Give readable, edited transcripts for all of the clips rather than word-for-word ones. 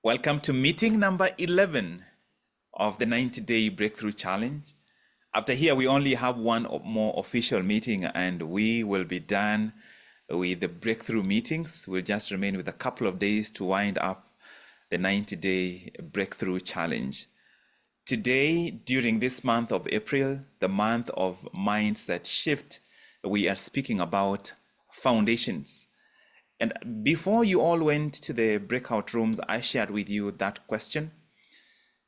Welcome to meeting number 11 of the 90-day Breakthrough Challenge. After here, we only have one more official meeting and we will be done with the breakthrough meetings. We'll just remain with a couple of days to wind up the 90-day Breakthrough Challenge. Today, during this month of April, the month of mindset shift, we are speaking about foundations. And before you all went to the breakout rooms, I shared with you that question.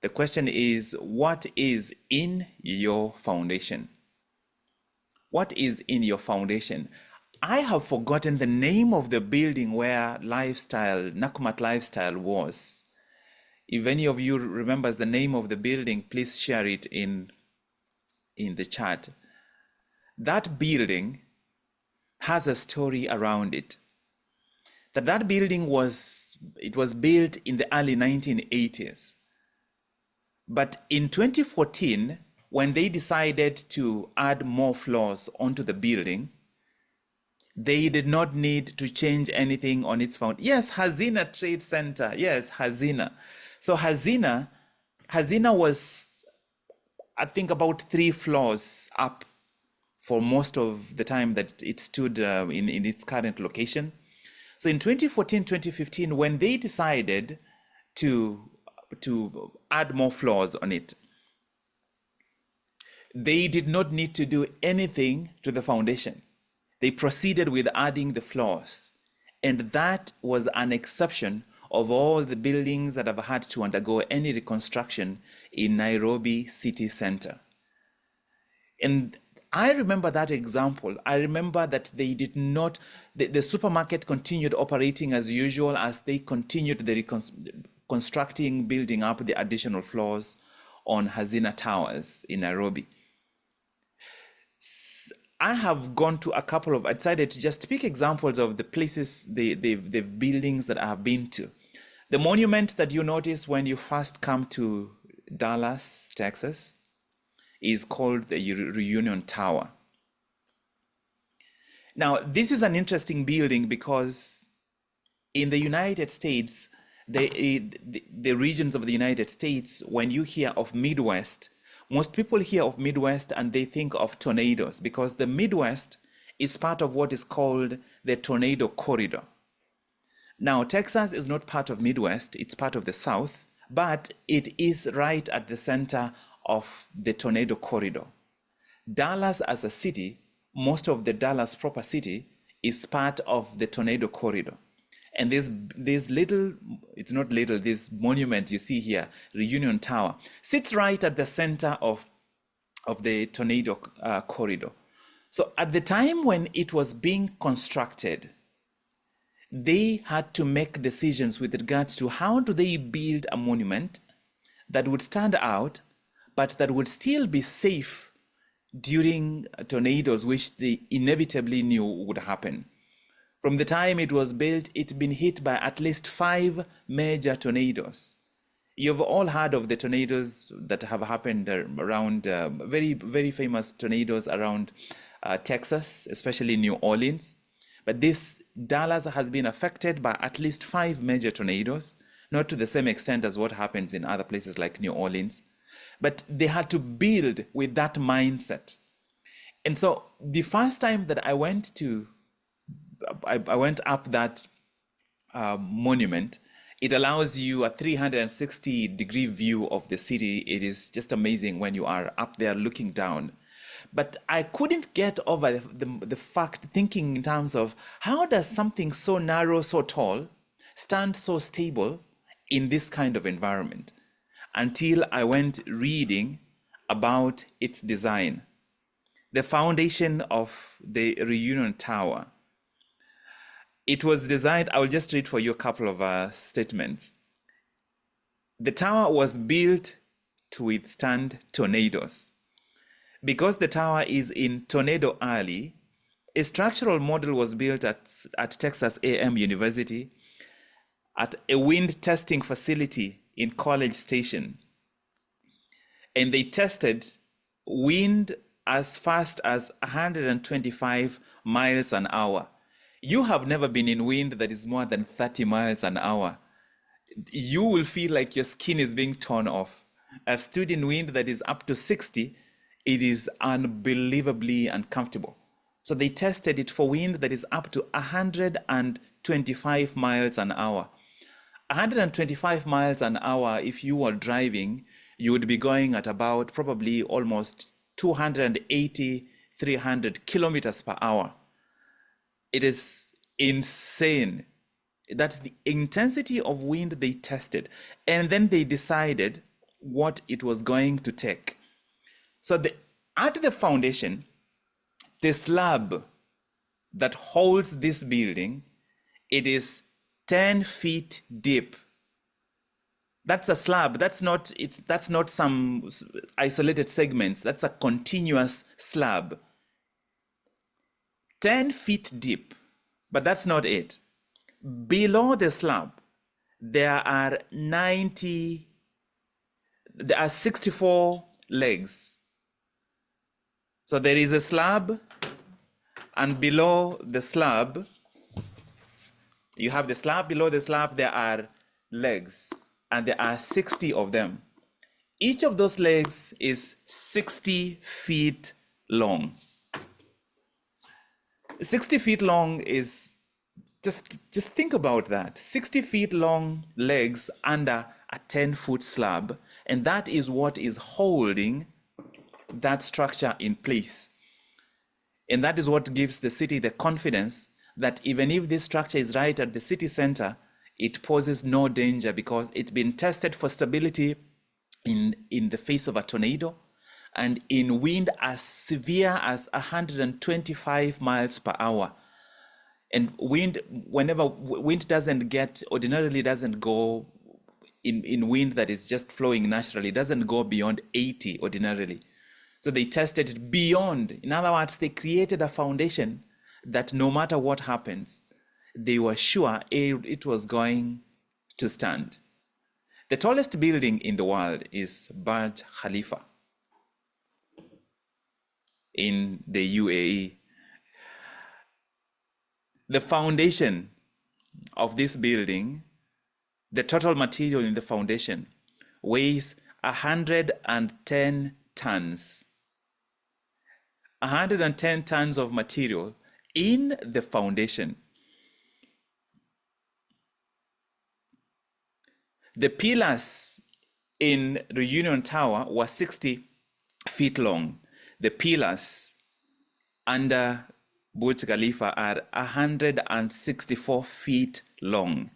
The question is, what is in your foundation? What is in your foundation? I have forgotten the name of the building where Nakumatt Lifestyle was. If any of you remembers the name of the building, please share it in the chat. That building has a story around it. That building was built in the early 1980s. But in 2014, when they decided to add more floors onto the building, they did not need to change anything on its foundation. Yes, Hazina Trade Center. Yes, Hazina. So Hazina was, I think, about 3 floors up for most of the time that it stood in its current location. So in 2014, 2015, when they decided to add more floors on it, they did not need to do anything to the foundation. They proceeded with adding the floors. And that was an exception of all the buildings that have had to undergo any reconstruction in Nairobi city center. And I remember that example. I remember that they did not, the supermarket continued operating as usual as they continued the constructing, building up the additional floors on Hazina Towers in Nairobi. I have gone to a couple of, I decided to just pick examples of the places, the buildings that I have been to. The monument that you notice when you first come to Dallas, Texas, is called the Reunion Tower. Now, this is an interesting building because in the United States, the regions of the United States, when you hear of Midwest, most people hear of Midwest and they think of tornadoes because the Midwest is part of what is called the tornado corridor. Now, Texas is not part of Midwest, it's part of the South, but it is right at the center of the tornado corridor. Dallas as a city, most of the Dallas proper city is part of the tornado corridor. And this little, it's not little, this monument you see here, Reunion Tower, sits right at the center of the tornado corridor. So at the time when it was being constructed, they had to make decisions with regards to how do they build a monument that would stand out but that would still be safe during tornadoes, which they inevitably knew would happen. From the time it was built, it's been hit by at least 5 major tornadoes. You've all heard of the tornadoes that have happened around, very, very famous tornadoes around Texas, especially New Orleans. But this Dallas has been affected by at least 5 major tornadoes, not to the same extent as what happens in other places like New Orleans. But they had to build with that mindset. And so the first time that I went up that monument, it allows you a 360-degree view of the city. It is just amazing when you are up there looking down. But I couldn't get over the fact, thinking in terms of how does something so narrow, so tall, stand so stable in this kind of environment? Until I went reading about its design. The foundation of the Reunion Tower. It was designed, I will just read for you a couple of statements. The tower was built to withstand tornadoes. Because the tower is in Tornado Alley, a structural model was built at Texas A&M University at a wind testing facility in College Station. And they tested wind as fast as 125 miles an hour. You have never been in wind that is more than 30 miles an hour. You will feel like your skin is being torn off. I've stood in wind that is up to 60. It is unbelievably uncomfortable. So they tested it for wind that is up to 125 miles an hour. 125 miles an hour, if you were driving, you would be going at about probably almost 280, 300 kilometers per hour. It is insane. That's the intensity of wind they tested. And then they decided what it was going to take. So at the foundation, the slab that holds this building, it is 10 feet deep. That's a slab. That's not some isolated segments. That's a continuous slab. 10 feet deep. But that's not it. Below the slab, there are 64 legs. So there is a slab, and below the slab, you have the slab. Below the slab, there are legs, and there are 60 of them. Each of those legs is 60 feet long. 60 feet long is, just think about that. 60 feet long legs under a 10-foot slab, and that is what is holding that structure in place. And that is what gives the city the confidence that even if this structure is right at the city center, it poses no danger because it's been tested for stability in the face of a tornado and in wind as severe as 125 miles per hour. And whenever wind ordinarily doesn't go in wind that is just flowing naturally, doesn't go beyond 80 ordinarily. So they tested it beyond. In other words, they created a foundation that no matter what happens, they were sure it was going to stand. The tallest building in the world is Burj Khalifa in the UAE. The foundation of this building, the total material in the foundation, weighs 110 tons. 110 tons of material in the foundation. The pillars in the Union Tower were 60 feet long. The pillars under Burj Khalifa are 164 feet long.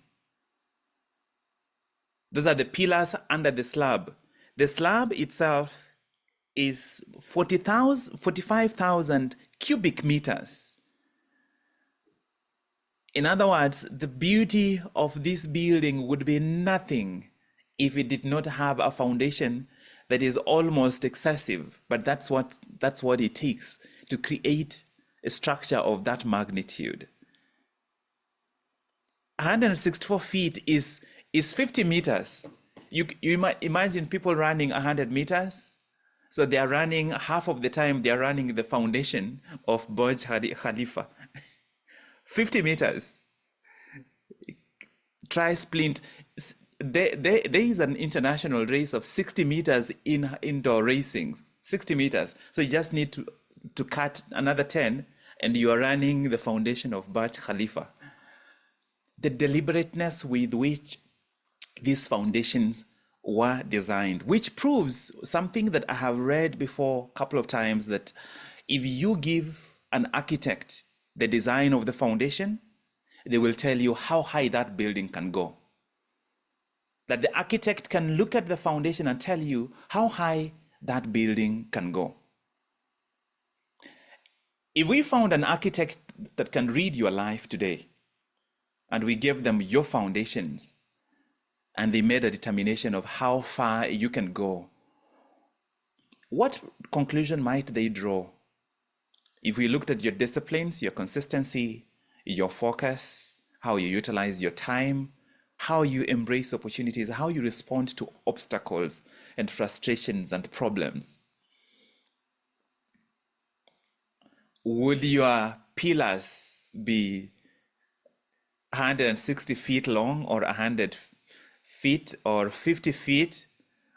Those are the pillars under the slab. The slab itself is 45,000 cubic meters. In other words, the beauty of this building would be nothing if it did not have a foundation that is almost excessive, but that's what it takes to create a structure of that magnitude. 164 feet is 50 meters. You might imagine people running 100 meters. So they are running, half of the time they are running the foundation of Burj Khalifa. 50 meters. Tri-splint. There is an international race of 60 meters in indoor racing. 60 meters. So you just need to cut another 10 and you are running the foundation of Burj Khalifa. The deliberateness with which these foundations were designed, which proves something that I have read before a couple of times, that if you give an architect the design of the foundation, they will tell you how high that building can go. That the architect can look at the foundation and tell you how high that building can go. If we found an architect that can read your life today, and we gave them your foundations, and they made a determination of how far you can go, what conclusion might they draw? If we looked at your disciplines, your consistency, your focus, how you utilize your time, how you embrace opportunities, how you respond to obstacles and frustrations and problems, would your pillars be 160 feet long, or 100 feet, or 50 feet,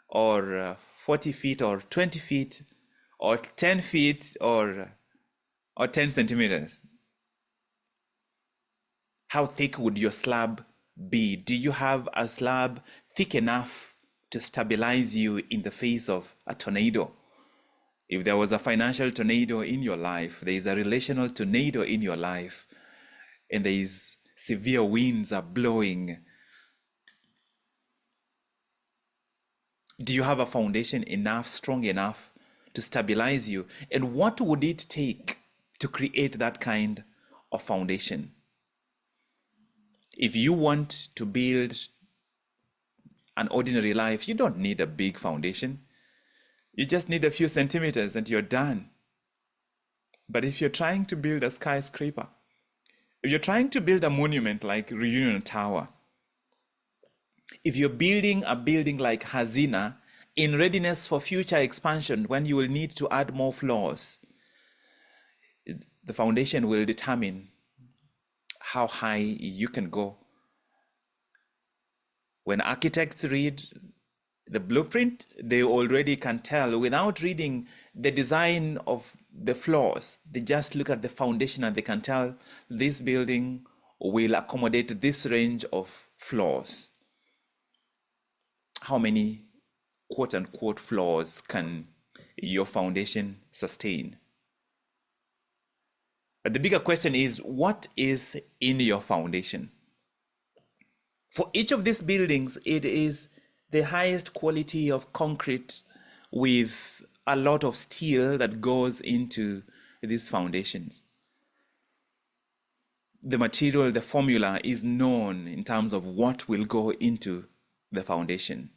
or 40 feet, or 20 feet, or 10 feet, or 10 centimeters? How thick would your slab be? Do you have a slab thick enough to stabilize you in the face of a tornado? If there was a financial tornado in your life, there is a relational tornado in your life, and there is severe winds are blowing, do you have a foundation enough, strong enough to stabilize you? And what would it take to create that kind of foundation? If you want to build an ordinary life, you don't need a big foundation. You just need a few centimeters and you're done. But if you're trying to build a skyscraper, if you're trying to build a monument like Reunion Tower, if you're building a building like Hazina in readiness for future expansion, when you will need to add more floors, the foundation will determine how high you can go. When architects read the blueprint, they already can tell without reading the design of the floors. They just look at the foundation and they can tell this building will accommodate this range of floors. How many quote unquote floors can your foundation sustain? But the bigger question is, what is in your foundation? For each of these buildings, it is the highest quality of concrete with a lot of steel that goes into these foundations. The material, the formula is known in terms of what will go into the foundation.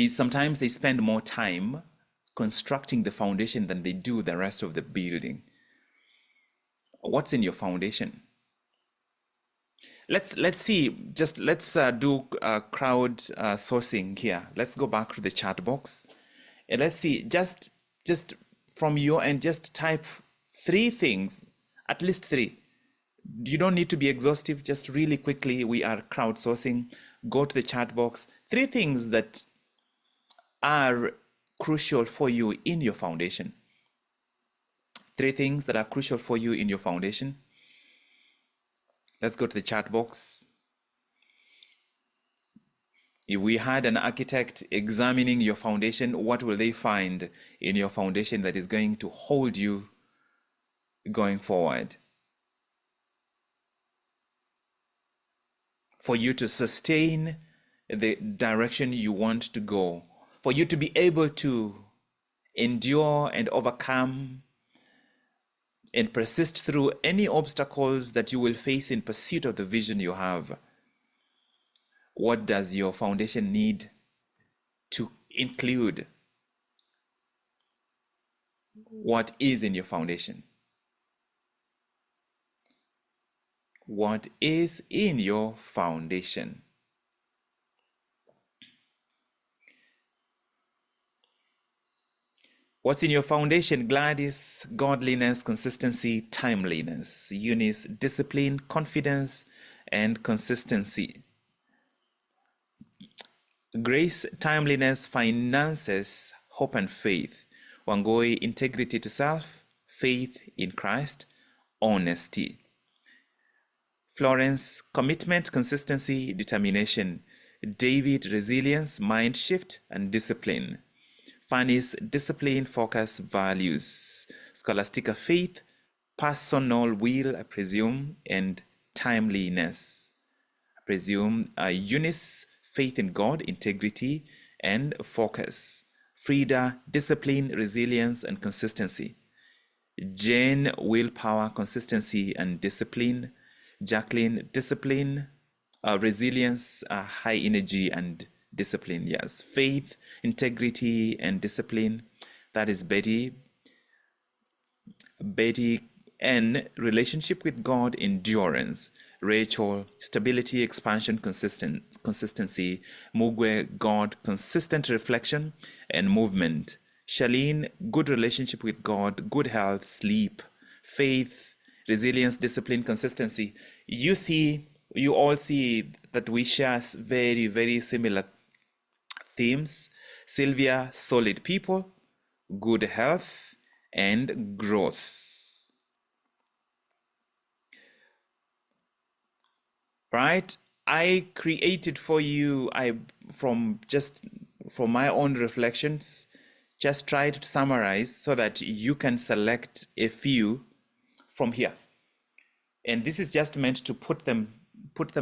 Sometimes they spend more time constructing the foundation than they do the rest of the building. What's in your foundation? Let's see. Let's do crowd sourcing here. Let's go back to the chat box, and let's see. Just from your end, just type 3 things, at least 3. You don't need to be exhaustive. Just really quickly, we are crowdsourcing. Go to the chat box. 3 things that are crucial for you in your foundation. 3 things that are crucial for you in your foundation. Let's go to the chat box. If we had an architect examining your foundation, what will they find in your foundation that is going to hold you going forward? For you to sustain the direction you want to go, for you to be able to endure and overcome and persist through any obstacles that you will face in pursuit of the vision you have. What does your foundation need to include? What is in your foundation? What is in your foundation? What's in your foundation? Gladys, godliness, consistency, timeliness. Eunice, discipline, confidence, and consistency. Grace, timeliness, finances, hope and faith. Wangoi, integrity to self, faith in Christ, honesty. Florence, commitment, consistency, determination. David, resilience, mind shift, and discipline. Fanny's, discipline, focus, values. Scholastica, faith, personal will, I presume, and timeliness. I presume. Eunice, faith in God, integrity, and focus. Frida, discipline, resilience, and consistency. Jane, willpower, consistency, and discipline. Jacqueline, discipline, resilience, high energy, and discipline. Yes, faith, integrity, and discipline. That is Betty. Betty N, relationship with God, endurance. Rachel, stability, expansion, consistency. Mugwe, God, consistent reflection and movement. Charlene, good relationship with God, good health, sleep. Faith, resilience, discipline, consistency. You see you all see that we share very, very similar themes. Sylvia, solid people, good health, and growth. Right? I created for you, from my own reflections, just try to summarize so that you can select a few from here. And this is just meant to put them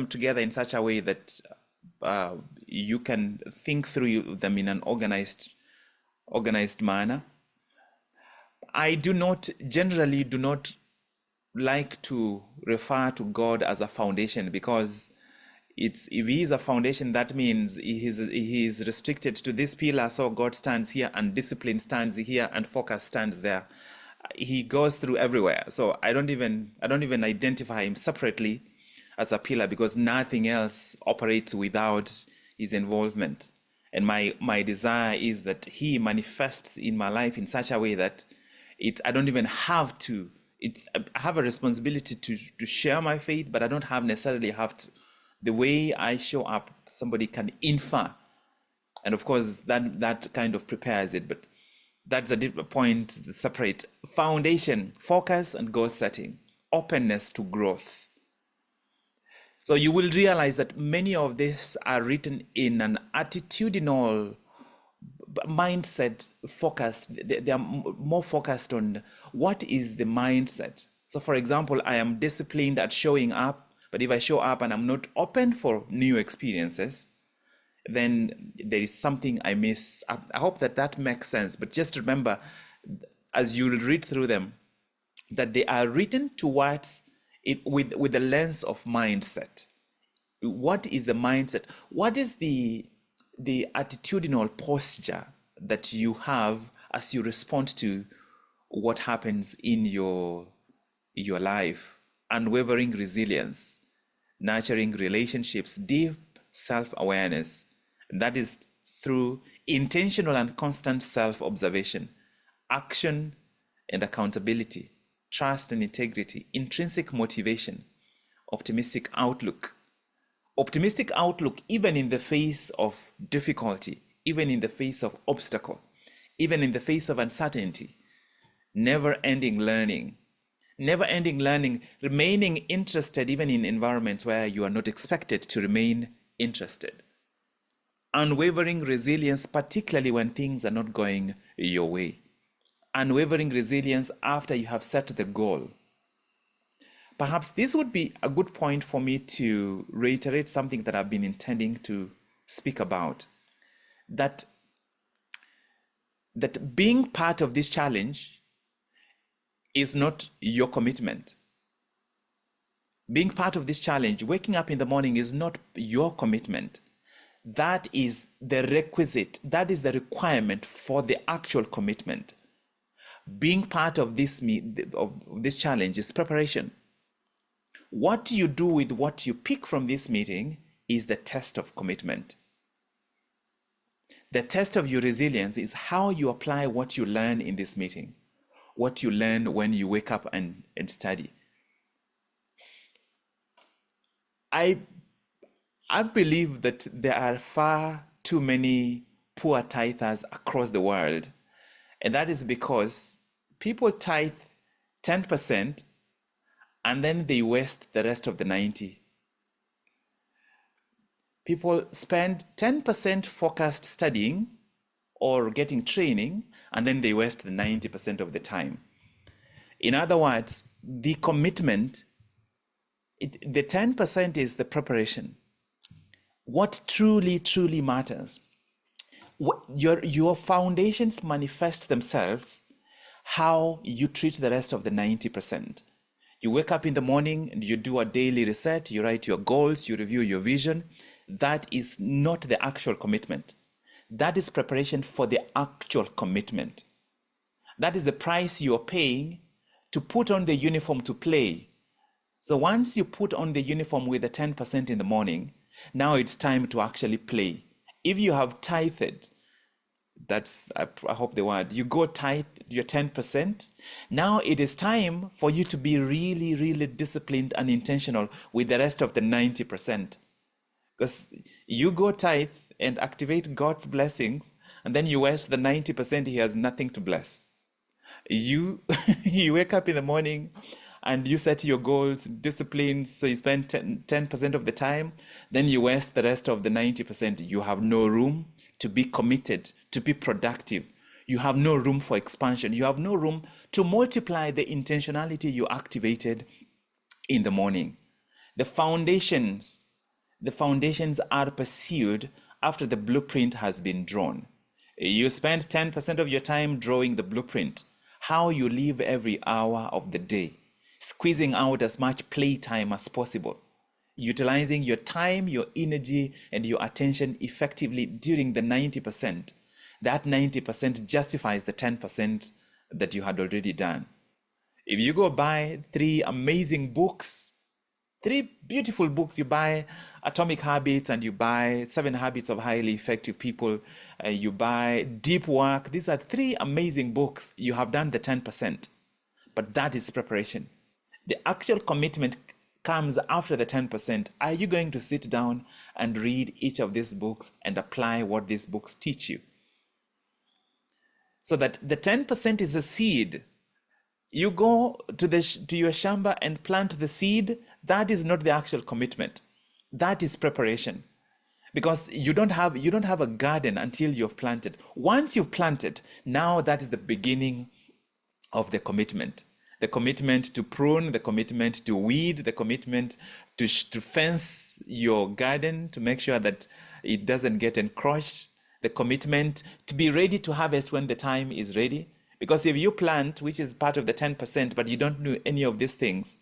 together in such a way that you can think through them in an organized manner. I generally do not like to refer to God as a foundation, because if he is a foundation, that means he is restricted to this pillar, so God stands here and discipline stands here and focus stands there. He goes through everywhere, so I don't even identify him separately as a pillar, because nothing else operates without his involvement. And my desire is that he manifests in my life in such a way that I don't even have to. I have a responsibility to share my faith, but I don't necessarily have to. The way I show up, somebody can infer, and of course that kind of prepares it. But that's a different point. Separate foundation, focus, and goal setting, openness to growth. So you will realize that many of these are written in an attitudinal mindset focused. They are more focused on what is the mindset. So for example, I am disciplined at showing up, but if I show up and I'm not open for new experiences, then there is something I miss. I hope that makes sense. But just remember, as you read through them, that they are written towards it with the lens of mindset. What is the mindset? What is the attitudinal posture that you have as you respond to what happens in your life? Unwavering resilience, nurturing relationships, deep self-awareness. That is through intentional and constant self-observation, action and accountability, trust and integrity, intrinsic motivation, optimistic outlook. Optimistic outlook, even in the face of difficulty, even in the face of obstacle, even in the face of uncertainty. Never-ending learning, remaining interested even in environments where you are not expected to remain interested. Unwavering resilience, particularly when things are not going your way. Unwavering resilience after you have set the goal. Perhaps this would be a good point for me to reiterate something that I've been intending to speak about. That being part of this challenge is not your commitment. Being part of this challenge, waking up in the morning, is not your commitment. That is the requisite, that is the requirement for the actual commitment. Being part of this challenge is preparation. What you do with what you pick from this meeting is the test of commitment. The test of your resilience is how you apply what you learn in this meeting, what you learn when you wake up and study. I believe that there are far too many poor tithers across the world, and that is because people tithe 10% and then they waste the rest of the 90. People spend 10% focused studying or getting training, and then they waste the 90% of the time. In other words, the commitment, the 10% is the preparation. What truly, truly matters, your foundations manifest themselves how you treat the rest of the 90%. You wake up in the morning and you do a daily reset, you write your goals, you review your vision. That is not the actual commitment. That is preparation for the actual commitment. That is the price you are paying to put on the uniform to play. So once you put on the uniform with the 10% in the morning, now it's time to actually play. If you have tithed That's, I hope the word. You go tithe your 10%. Now it is time for you to be really, really disciplined and intentional with the rest of the 90%. Because you go tithe and activate God's blessings, and then you waste the 90%, He has nothing to bless. You you wake up in the morning and you set your goals, disciplines, so you spend 10% of the time, then you waste the rest of the 90%. You have no room to be committed, to be productive. You have no room for expansion. You have no room to multiply the intentionality you activated in the morning. The foundations, the foundations are pursued after the blueprint has been drawn. You spend 10% of your time drawing the blueprint, how you live every hour of the day, squeezing out as much playtime as possible, utilizing your time, your energy, and your attention effectively during the 90%. That 90% justifies the 10% that you had already done. If you go buy three beautiful books, you buy Atomic Habits and you buy 7 Habits of Highly Effective People, you buy Deep Work. These are 3 amazing books. You have done the 10%, but that is preparation. The actual commitment comes after the 10%. Are you going to sit down and read each of these books and apply what these books teach you? So that the 10% is a seed. You go to your shamba and plant the seed. That is not the actual commitment. That is preparation. Because you don't have a garden until you've planted. Once you've planted, now that is the beginning of the commitment. The commitment to prune, the commitment to weed, the commitment to fence your garden to make sure that it doesn't get encroached, the commitment to be ready to harvest when the time is ready. Because if you plant, which is part of the 10%, but you don't do any of these things,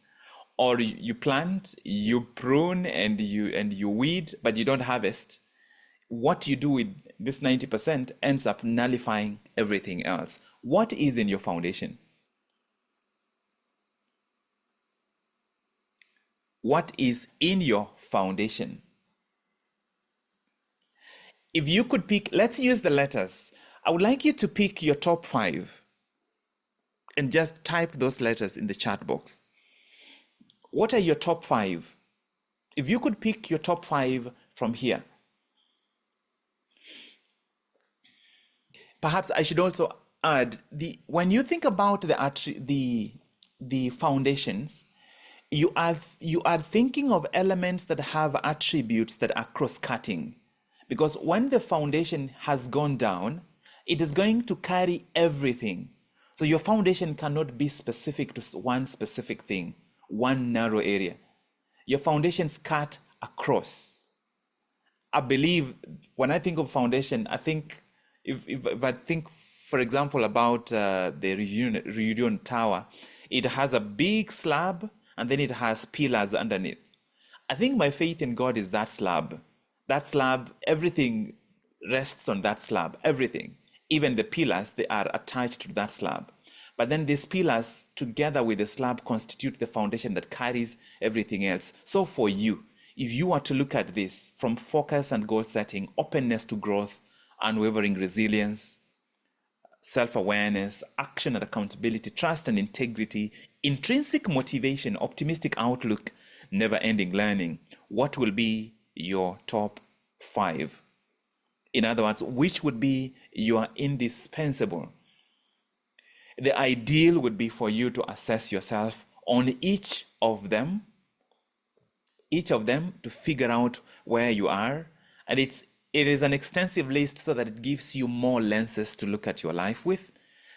or you plant, you prune, and you weed, but you don't harvest, what you do with this 90% ends up nullifying everything else. What is in your foundation? What is in your foundation? If you could pick, let's use the letters. I would like you to pick your top 5 and just type those letters in the chat box. What are your top 5? If you could pick your top 5 from here. Perhaps I should also add, when you think about the foundations, you are thinking of elements that have attributes that are cross-cutting. Because when the foundation has gone down, it is going to carry everything. So your foundation cannot be specific to one specific thing, one narrow area. Your foundations cut across. I believe when I think of foundation, I think if I think, for example, about the Reunion Tower, it has a big slab and then it has pillars underneath. I think my faith in God is that slab. That slab, everything rests on that slab, everything. Even the pillars, they are attached to that slab. But then these pillars, together with the slab, constitute the foundation that carries everything else. So for you, if you are to look at this from focus and goal setting, openness to growth, unwavering resilience, self-awareness, action and accountability, trust and integrity, intrinsic motivation, optimistic outlook, never-ending learning, what will be your top 5? In other words, which would be your indispensable? The ideal would be for you to assess yourself on each of them to figure out where you are. And it is an extensive list so that it gives you more lenses to look at your life with.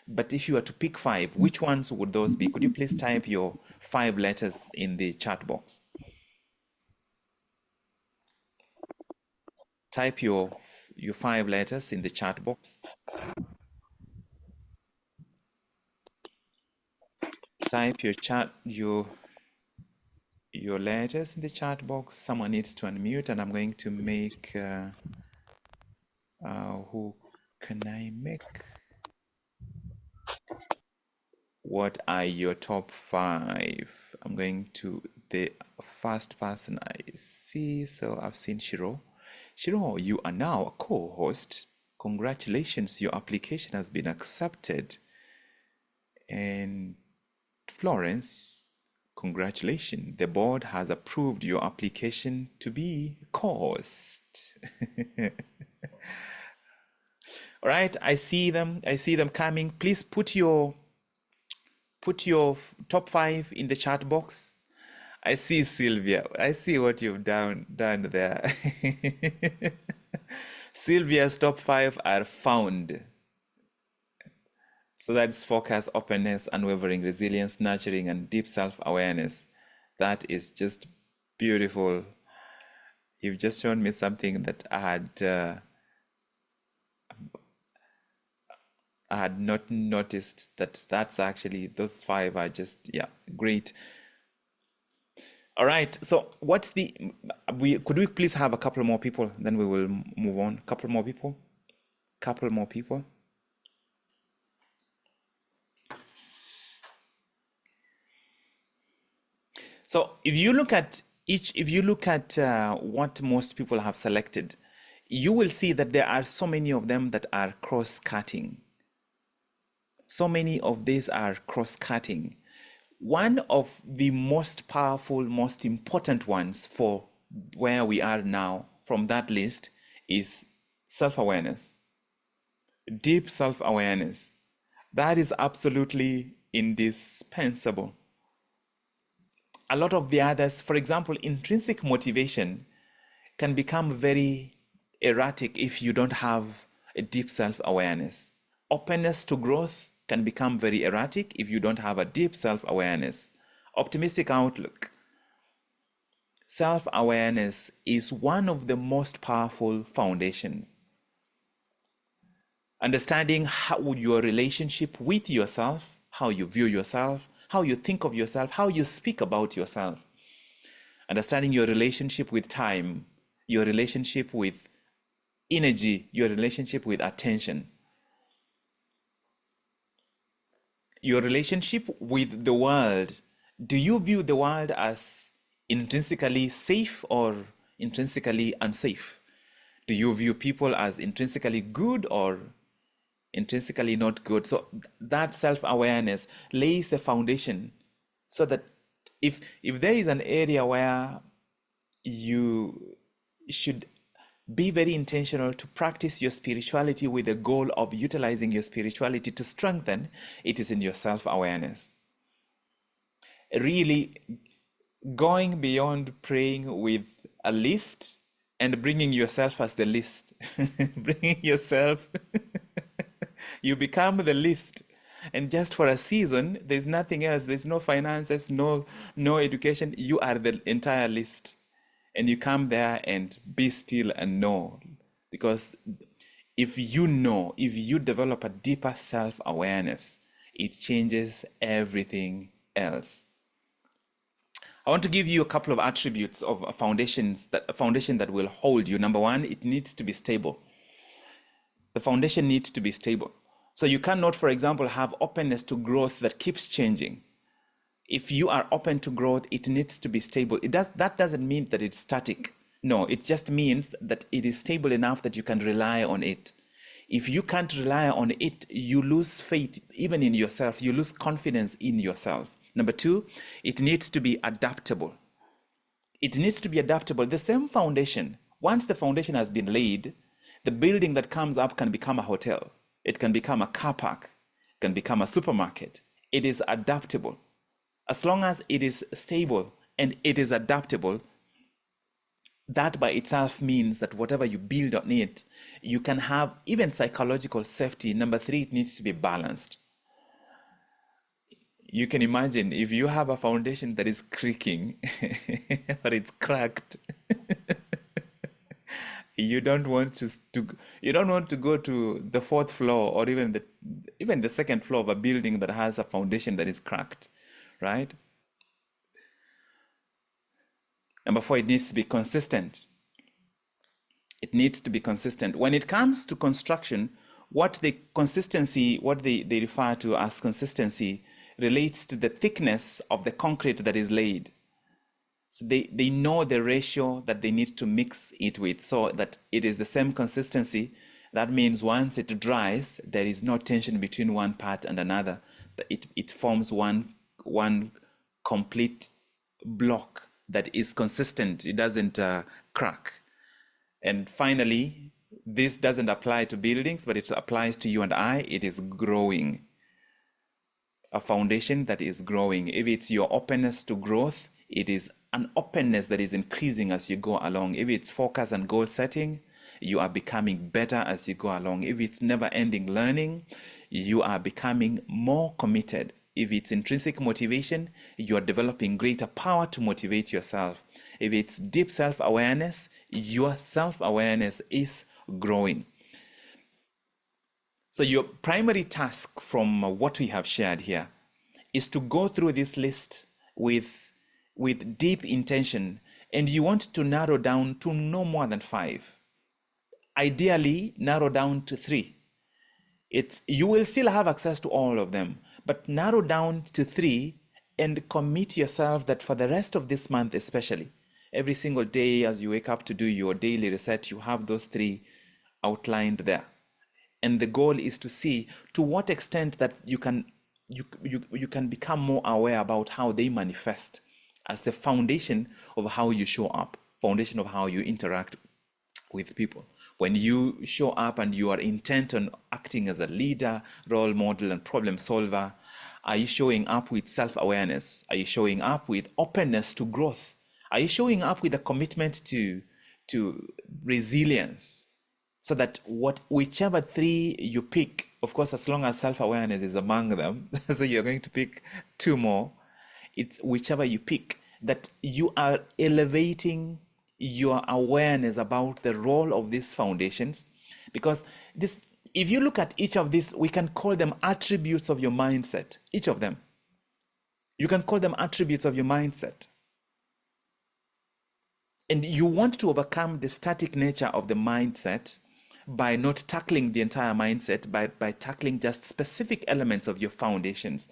But if you were to pick 5, which ones would those be? Could you please type your 5 letters in the chat box? Type your 5 letters in the chat box. Type your letters in the chat box. Someone needs to unmute, and I'm going to make who can I make? What are your top 5? I'm going to the first person I see. So I've seen Shiro. Shiro, you are now a co-host Congratulations, your application has been accepted. And Florence, congratulations, the board has approved your application to be a host. All right, I see them coming. Please put your top 5 in the chat box. I see Sylvia. I see what you've done there. Sylvia's top 5 are found. So that's focus, openness, unwavering resilience, nurturing, and deep self-awareness. That is just beautiful. You've just shown me something that I had not noticed, that's actually, those 5 are just, yeah, great. All right, so what's could we please have a couple more people, then we will move on. Couple more people. So if you look at what most people have selected, you will see that there are so many of them that are cross-cutting. So many of these are cross-cutting. One of the most powerful, most important ones for where we are now from that list is self-awareness. Deep self-awareness. That is absolutely indispensable. A lot of the others, for example, intrinsic motivation can become very erratic if you don't have a deep self-awareness. Openness to growth can become very erratic if you don't have a deep self-awareness. Optimistic outlook. Self-awareness is one of the most powerful foundations. Understanding how your relationship with yourself, how you view yourself, how you think of yourself, how you speak about yourself. Understanding your relationship with time, your relationship with energy, your relationship with attention. Your relationship with the world. Do you view the world as intrinsically safe or intrinsically unsafe? Do you view people as intrinsically good or intrinsically not good? So that self-awareness lays the foundation so that if there is an area where you should be very intentional to practice your spirituality with the goal of utilizing your spirituality to strengthen, it is in your self-awareness. Really going beyond praying with a list and bringing yourself as the list. Bringing yourself, you become the list. And just for a season, there's nothing else. There's no finances, no education. You are the entire list. And you come there and be still and know. Because if you develop a deeper self-awareness, it changes everything else. I want to give you a couple of attributes of a foundation that will hold you. Number one, it needs to be stable. The foundation needs to be stable. So you cannot, for example, have openness to growth that keeps changing. If you are open to growth, it needs to be stable. That doesn't mean that it's static. No, it just means that it is stable enough that you can rely on it. If you can't rely on it, you lose faith even in yourself. You lose confidence in yourself. Number two, it needs to be adaptable. It needs to be adaptable. The same foundation, once the foundation has been laid, the building that comes up can become a hotel. It can become a car park. It can become a supermarket. It is adaptable. As long as it is stable and it is adaptable, that by itself means that whatever you build on it, you can have even psychological safety. Number three, it needs to be balanced. You can imagine if you have a foundation that is creaking or it's cracked, you don't want to go to the fourth floor or even the second floor of a building that has a foundation that is cracked. Right? Number four, it needs to be consistent. It needs to be consistent. When it comes to construction, what they refer to as consistency relates to the thickness of the concrete that is laid. So they know the ratio that they need to mix it with so that it is the same consistency That means once it dries, there is no tension between one part and another. It forms one complete block that is consistent. It doesn't crack. And finally, this doesn't apply to buildings, but it applies to you and I. It is growing. A foundation that is growing. If it's your openness to growth, it is an openness that is increasing as you go along. If it's focus and goal setting, you are becoming better as you go along. If it's never-ending learning, you are becoming more committed. If it's intrinsic motivation, you are developing greater power to motivate yourself. If it's deep self-awareness, your self-awareness is growing. So your primary task from what we have shared here is to go through this list with deep intention, and you want to narrow down to no more than 5. Ideally, narrow down to 3. You will still have access to all of them, but narrow down to 3 and commit yourself that for the rest of this month, especially, every single day as you wake up to do your daily reset, you have those 3 outlined there. And the goal is to see to what extent that you can become more aware about how they manifest as the foundation of how you show up, foundation of how you interact with people. When you show up and you are intent on acting as a leader, role model, and problem solver, are you showing up with self-awareness? Are you showing up with openness to growth? Are you showing up with a commitment to resilience? So that whichever 3 you pick, of course, as long as self-awareness is among them, so you're going to pick 2 more, it's whichever you pick, that you are elevating your awareness about the role of these foundations. Because if you look at each of these, we can call them attributes of your mindset, each of them. You can call them attributes of your mindset. And you want to overcome the static nature of the mindset by not tackling the entire mindset, by tackling just specific elements of your foundations.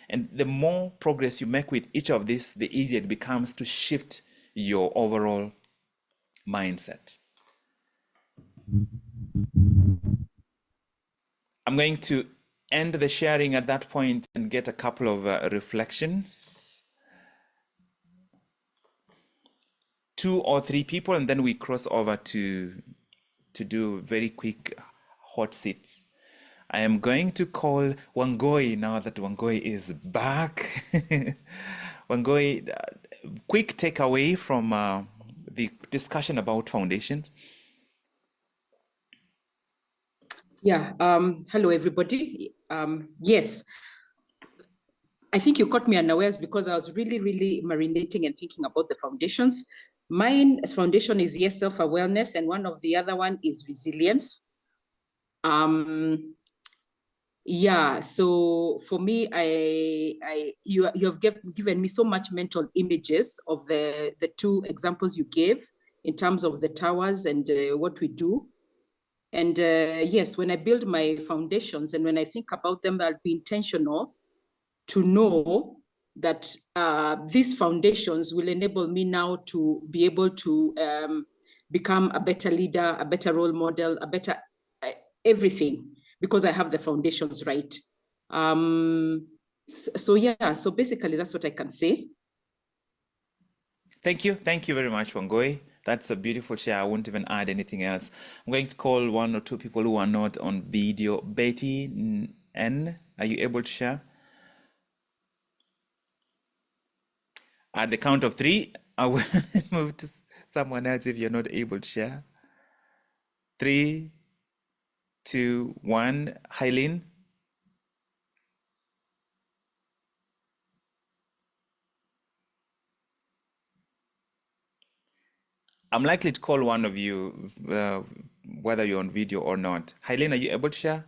And the more progress you make with each of these, the easier it becomes to shift your overall mindset. I'm going to end the sharing at that point and get a couple of reflections. 2 or 3 people, and then we cross over to do very quick hot seats. I am going to call Wangoi now that Wangoi is back. Wangoi, quick takeaway from the discussion about foundations. Yeah, hello everybody. Yes, I think you caught me unawares because I was really marinating and thinking about the foundations. Mine as foundation is yes, self-awareness, and one of the other one is resilience. Yeah, so for me, you have given me so much mental images of the 2 examples you gave in terms of the towers and what we do. And yes, when I build my foundations and when I think about them, I'll be intentional to know that these foundations will enable me now to be able to become a better leader, a better role model, a better everything, because I have the foundations right. So yeah, so basically that's what I can say. Thank you very much, Wangoi. That's a beautiful share. I won't even add anything else. I'm going to call 1 or 2 people who are not on video. Betty N, are you able to share? At the count of 3, I will move to someone else if you're not able to share. 3, 2, 1. Hylene? I'm likely to call one of you, whether you're on video or not. Hylene, are you able to share?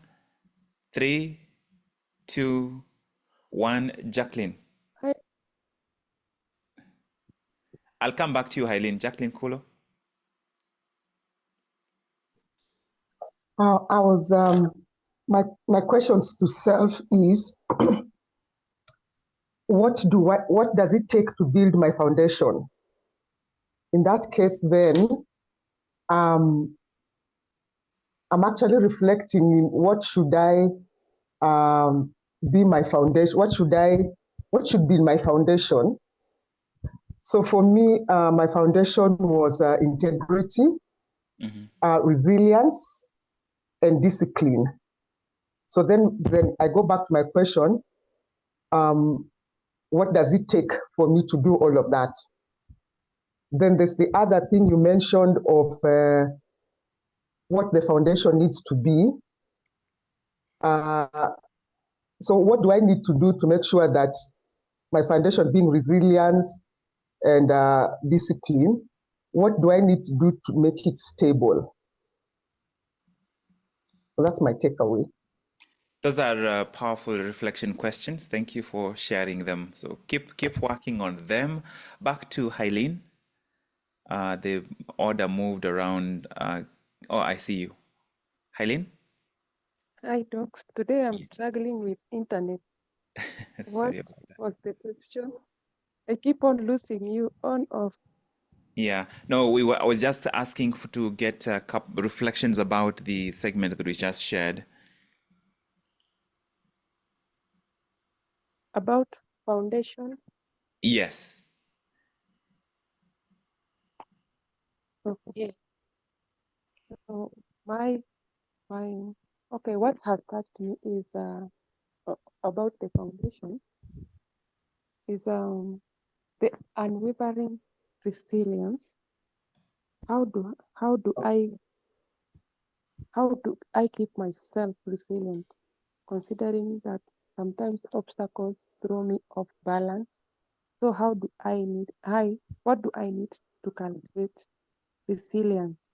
3, 2, 1. Jacqueline? Hi. I'll come back to you, Hylene. Jacqueline Kulo? I was my questions to self is what does it take to build my foundation? In that case, then I'm I'm actually reflecting in what should I be my foundation, what should be my foundation. So for me, my foundation was integrity, resilience, and discipline. So then I go back to my question, what does it take for me to do all of that? Then there's the other thing you mentioned of what the foundation needs to be. So what do I need to do to make sure that my foundation being resilience and discipline, what do I need to do to make it stable? So that's my takeaway. Those are powerful reflection questions. Thank you for sharing them. So keep working on them. Back to Hailene. The order moved around. Oh, I see you. Hailene? Hi, docs. Today I'm struggling with internet. What Sorry about that. was the question? I keep on losing you on off. Yeah, no, I was just asking to get a couple reflections about the segment that we just shared. About foundation. Yes. Okay. So my okay, what has touched me is about the foundation is the unwavering resilience. How do I keep myself resilient, considering that sometimes obstacles throw me off balance? So what do I need to cultivate resilience?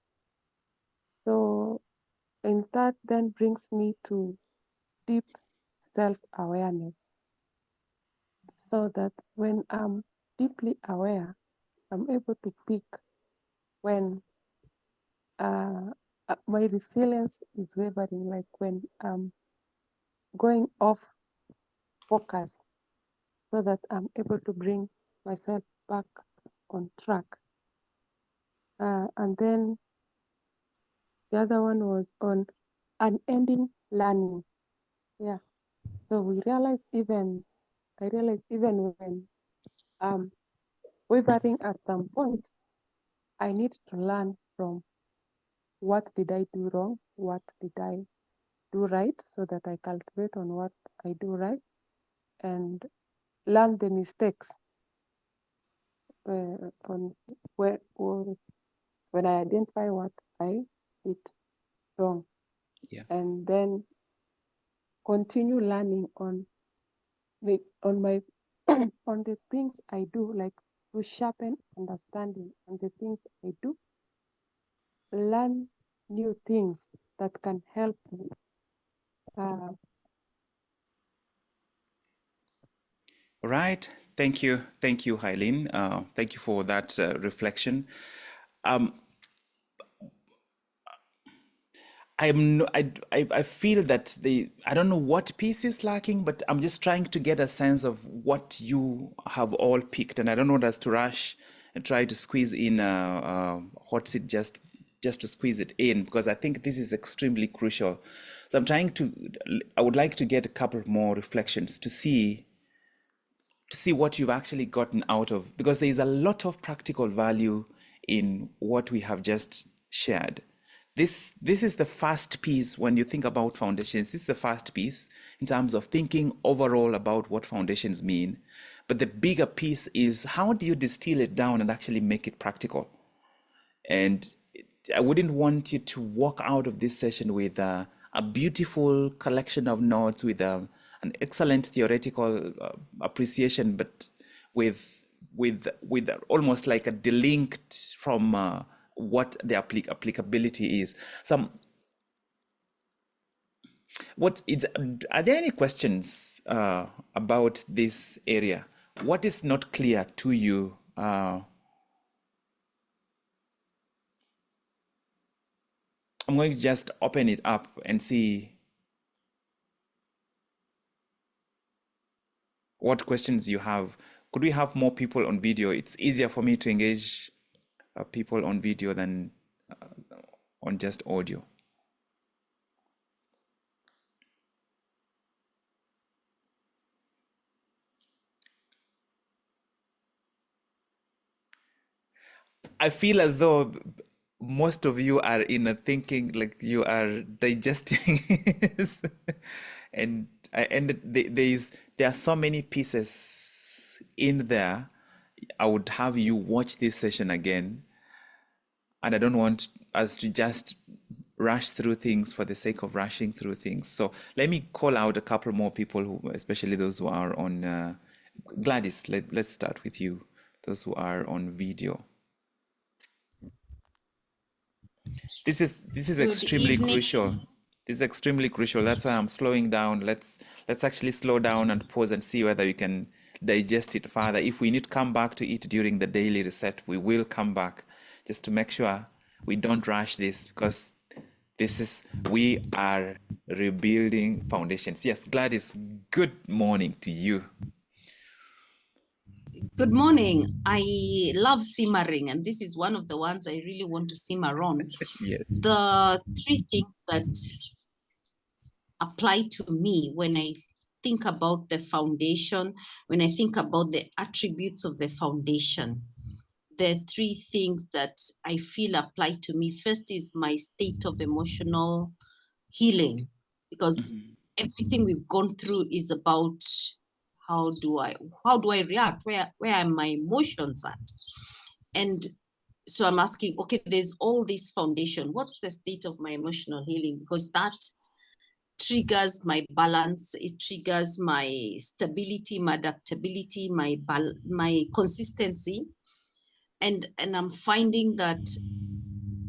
So, and that then brings me to deep self-awareness, so that when I'm deeply aware, I'm able to pick when my resilience is wavering, like when I'm going off focus, so that I'm able to bring myself back on track. And then the other one was on unending learning. Yeah. So I realized even when wavering at some point, I need to learn from what did I do wrong, what did I do right, so that I cultivate on what I do right and learn the mistakes on when I identify what I did wrong. Yeah. And then continue learning on my on the things I do, like to sharpen understanding on the things I do, learn new things that can help me. Right. Thank you, Hailene. Thank you for that reflection. I feel that I don't know what piece is lacking, but I'm just trying to get a sense of what you have all picked, and I don't want us to rush and try to squeeze in a hot seat just to squeeze it in, because I think this is extremely crucial. So I would like to get a couple more reflections to see what you've actually gotten out of, because there is a lot of practical value in what we have just shared. This is the first piece when you think about foundations. This is the first piece in terms of thinking overall about what foundations mean. But the bigger piece is, how do you distill it down and actually make it practical? And I wouldn't want you to walk out of this session with a beautiful collection of notes, with an excellent theoretical appreciation, but with almost like a delinked from what the applicability is. Are there any questions about this area? What is not clear to you? I'm going to just open it up and see what questions you have. Could we have more people on video? It's easier for me to engage people on video than on just audio. I feel as though most of you are in a thinking like you are digesting, and there are so many pieces in there. I would have you watch this session again, and I don't want us to just rush through things for the sake of rushing through things. So let me call out a couple more people who, especially those who are on. Gladys, let's start with you. Those who are on video. This is Good extremely evening. crucial. This is extremely crucial. That's why I'm slowing down. Let's actually slow down and pause and see whether we can digest it further. If we need to come back to it during the daily reset, we will come back just to make sure we don't rush this, because we are rebuilding foundations. Yes, Gladys, good morning to you. Good morning. I love simmering, and this is one of the ones I really want to simmer on. Yes. The three things that apply to me when I think about the foundation, when I think about the attributes of the foundation, the three things that I feel apply to me. First is my state of emotional healing, because everything we've gone through is about how do I react? Where are my emotions at? And so I'm asking, okay, there's all this foundation. What's the state of my emotional healing? Because that triggers my balance. It triggers my stability, my adaptability, my consistency. And I'm finding that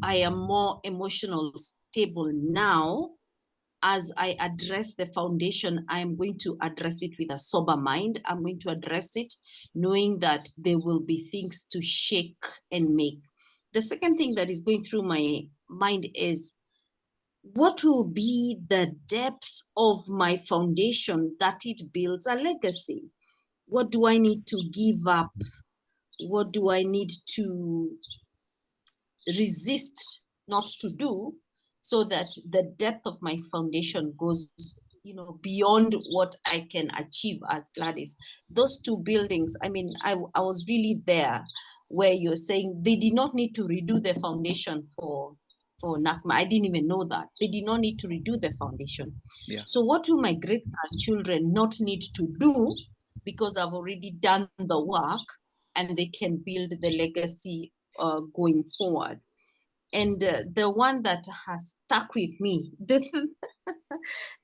I am more emotional stable now. As I address the foundation, I'm going to address it with a sober mind. I'm going to address it knowing that there will be things to shake and make. The second thing that is going through my mind is, what will be the depth of my foundation that it builds a legacy? What do I need to give up? What do I need to resist not to do, so that the depth of my foundation goes beyond what I can achieve as Gladys? Those two buildings, I mean, I was really there where you're saying they did not need to redo the foundation for NACMA. I didn't even know that. They did not need to redo the foundation. Yeah. So what will my great grandchildren not need to do, because I've already done the work, and they can build the legacy going forward? And the one that has stuck with me, the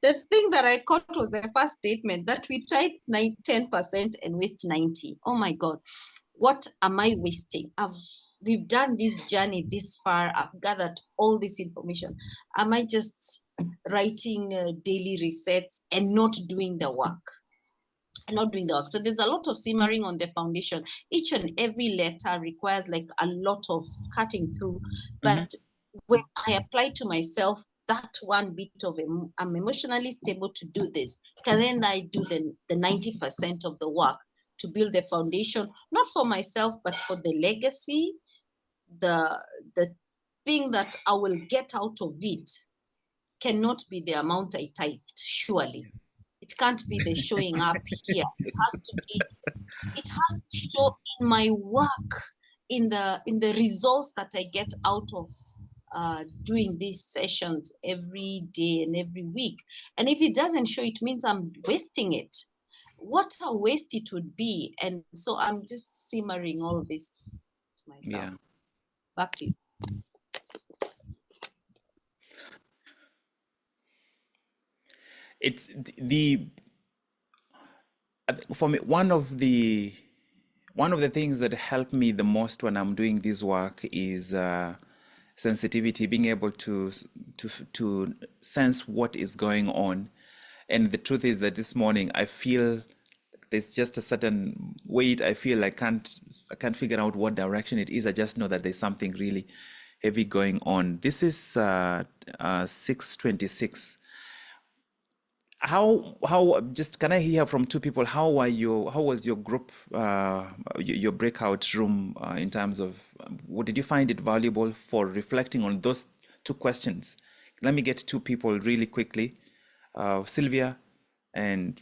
thing that I caught was the first statement that we tithe 10% and waste 90. Oh my God, what am I wasting? We've done this journey this far. I've gathered all this information. Am I just writing daily resets and not doing the work? Not doing the work. So there's a lot of simmering on the foundation. Each and every letter requires like a lot of cutting through. But when I apply to myself that one bit of I'm emotionally stable to do this, and then I do the 90% of the work to build the foundation, not for myself, but for the legacy, the thing that I will get out of it cannot be the amount I typed, surely. It can't be the showing up here. It has to show in my work, in the results that I get out of doing these sessions every day and every week. And if it doesn't show, it means I'm wasting it. What a waste it would be. And so I'm just simmering all this myself. Yeah. Back to you. It's for me, one of the things that help me the most when I'm doing this work is sensitivity, being able to sense what is going on. And the truth is that this morning I feel there's just a certain weight. I feel I can't figure out what direction it is. I just know that there's something really heavy going on. This is 6:26. How just can I hear from two people, how was your group, your breakout room, in terms of what did you find it valuable for reflecting on those two questions? Let me get two people really quickly, Sylvia and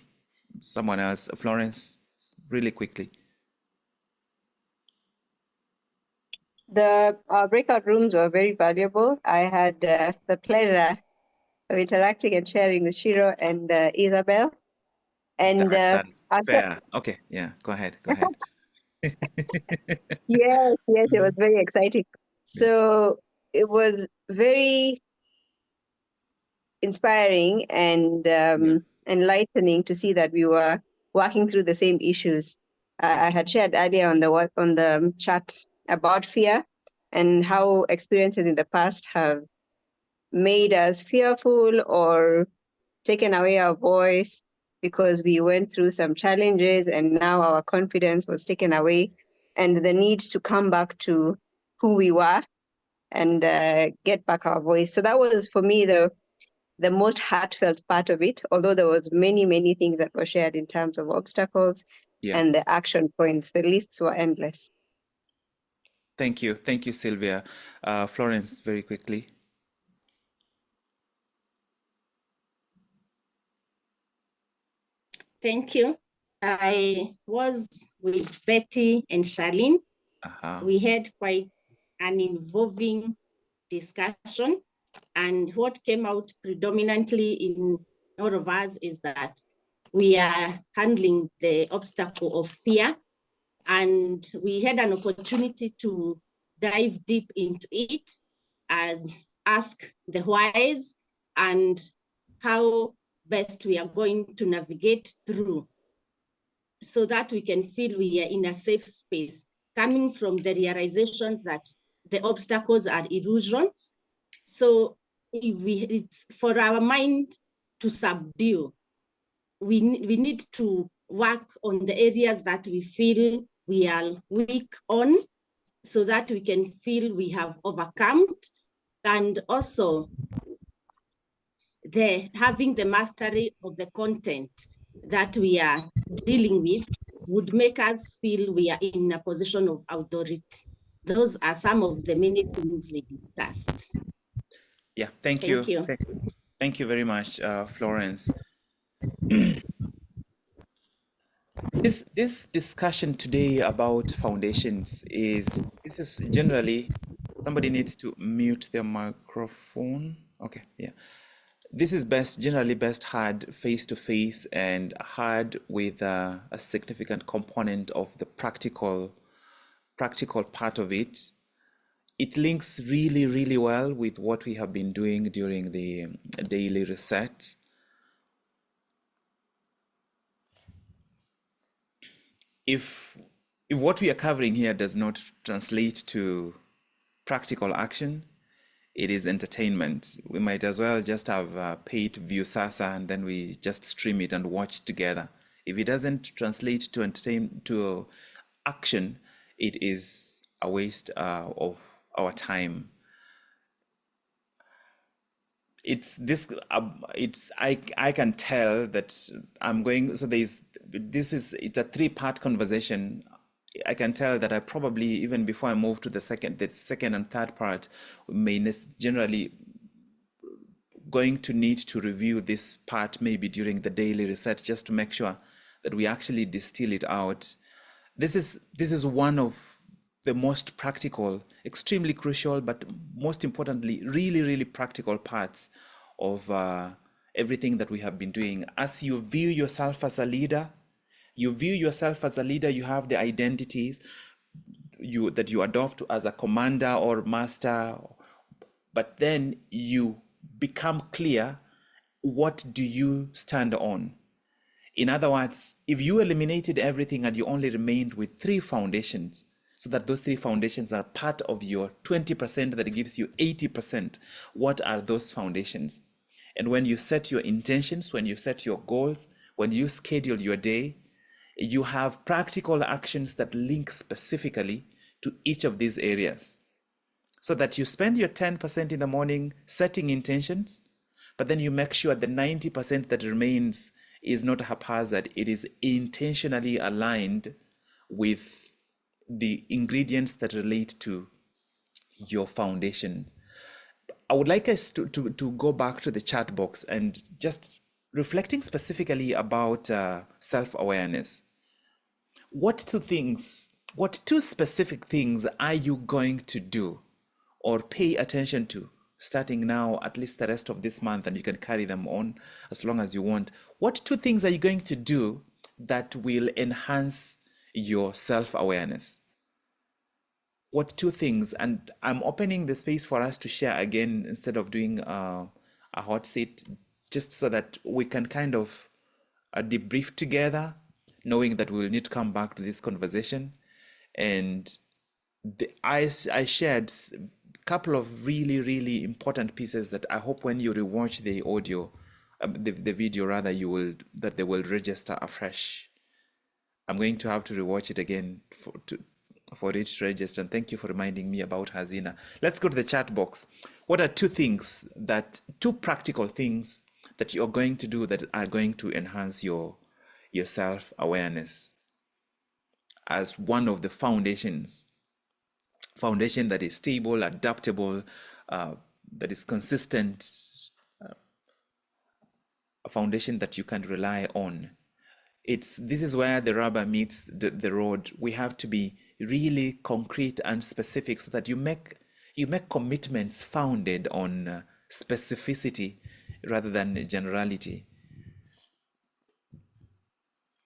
someone else, Florence, really quickly. The breakout rooms were very valuable. I had the pleasure of interacting and sharing with Shiro and Isabel. And That's after, unfair. Okay, yeah, go ahead, go ahead. yes, it was Mm, very exciting. yeah, So it was very inspiring and yeah, enlightening to see that we were working through the same issues. I had shared earlier on the chat about fear and how experiences in the past have made us fearful or taken away our voice because we went through some challenges and now our confidence was taken away, and the need to come back to who we were and get back our voice. So that was for me the most heartfelt part of it, although there was many things that were shared in terms of obstacles yeah. and the action points. The lists were endless. Thank you, Sylvia. Florence, very quickly. Thank you. I was with Betty and Charlene. Uh-huh. We had quite an involving discussion, and what came out predominantly in all of us is that we are handling the obstacle of fear, and we had an opportunity to dive deep into it and ask the whys and how best we are going to navigate through so that we can feel we are in a safe space, coming from the realizations that the obstacles are illusions. So it's for our mind to subdue. We need to work on the areas that we feel we are weak on so that we can feel we have overcome, and also having the mastery of the content that we are dealing with would make us feel we are in a position of authority. Those are some of the many things we discussed. Yeah, thank Thank you. you. Thank you very much, Florence. This discussion today about foundations this is generally somebody needs to mute their microphone. Okay, yeah. This is generally best had face to face and had with a significant component of the practical part of it. It links really well with what we have been doing during the daily reset. If what we are covering here does not translate to practical action, it is entertainment. We might as well just have paid view Sasa and then we just stream it and watch together. If it doesn't translate to action, it is a waste of our time. It's this. I can tell that I'm going. So it's a 3-part conversation. I can tell that I probably, even before I move to the second and third part, generally going to need to review this part maybe during the daily research just to make sure that we actually distill it out. This is one of the most practical, extremely crucial, but most importantly, really practical parts of everything that we have been doing. As you view yourself as a leader, you have the identities that you adopt as a commander or master, but then you become clear, what do you stand on? In other words, if you eliminated everything and you only remained with 3 foundations, so that those 3 foundations are part of your 20% that gives you 80%, what are those foundations? And when you set your intentions, when you set your goals, when you schedule your day, you have practical actions that link specifically to each of these areas. So that you spend your 10% in the morning setting intentions, but then you make sure the 90% that remains is not haphazard. It is intentionally aligned with the ingredients that relate to your foundation. I would like us to go back to the chat box and just reflecting specifically about self-awareness. What 2 things What two specific things are you going to do or pay attention to starting now, at least the rest of this month, and you can carry them on as long as you want? What two things are you going to do that will enhance your self-awareness? What two things? And I'm opening the space for us to share again instead of doing a hot seat, just so that we can kind of debrief together, knowing that we will need to come back to this conversation. And I shared a couple of really, really important pieces that I hope when you rewatch the audio, the video rather, that they will register afresh. I'm going to have to rewatch it again for it to register. And thank you for reminding me about Hazina. Let's go to the chat box. What are two practical things that you're going to do that are going to enhance your self-awareness as one of the foundation that is stable, adaptable, that is consistent, a foundation that you can rely on. This is where the rubber meets the road. We have to be really concrete and specific so that you make commitments founded on specificity rather than generality.